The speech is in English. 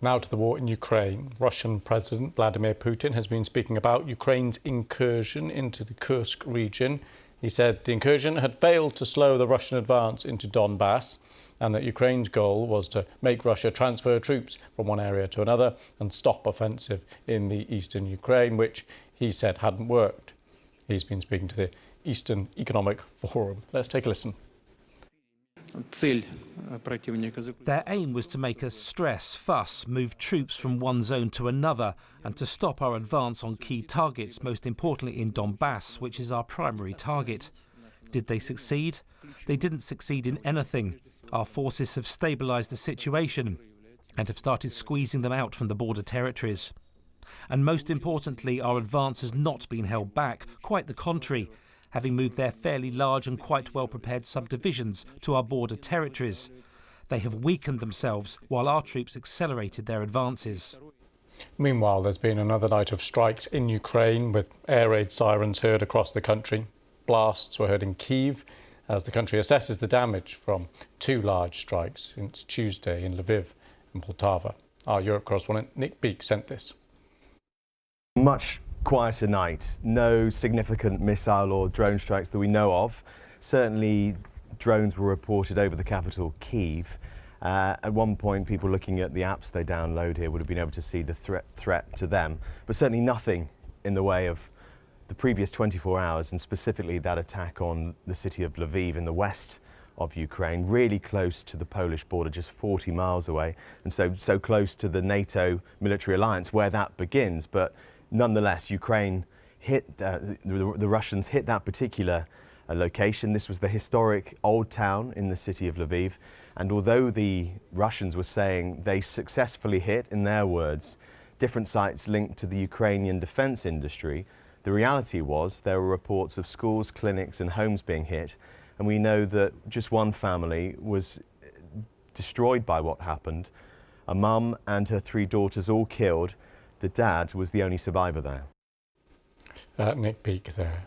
Now to the war in Ukraine. Russian President Vladimir Putin has been speaking about Ukraine's incursion into the Kursk region. He said the incursion had failed to slow the Russian advance into Donbass and that Ukraine's goal was to make Russia transfer troops from one area to another and stop offensive in the eastern Ukraine, which he said hadn't worked. He's been speaking to the Eastern Economic Forum. Let's take a listen. Their aim was to make us stress, fuss, move troops from one zone to another and to stop our advance on key targets, most importantly in Donbass, which is our primary target. Did they succeed? They didn't succeed in anything. Our forces have stabilised the situation and have started squeezing them out from the border territories. And most importantly, our advance has not been held back, quite the contrary, having moved their fairly large and quite well-prepared subdivisions to our border territories. They have weakened themselves while our troops accelerated their advances. Meanwhile, there's been another night of strikes in Ukraine with air raid sirens heard across the country. Blasts were heard in Kyiv as the country assesses the damage from two large strikes since Tuesday in Lviv and Poltava. Our Europe correspondent Nick Beak sent this. Much quieter night. No significant missile or drone strikes that we know of. Certainly drones were reported over the capital, Kyiv. At one point, people looking at the apps they download here would have been able to see the threat to them, but certainly nothing in the way of the previous 24 hours, and specifically that attack on the city of Lviv in the west of Ukraine, really close to the Polish border, just 40 miles away, and so close to the NATO military alliance where that begins. But nonetheless, Ukraine hit, the Russians hit that particular location. This was the historic old town in the city of Lviv. And although the Russians were saying they successfully hit, in their words, different sites linked to the Ukrainian defense industry, the reality was there were reports of schools, clinics and homes being hit. And we know that just one family was destroyed by what happened. A mum and her three daughters all killed. The dad was the only survivor there. Nick Beak there.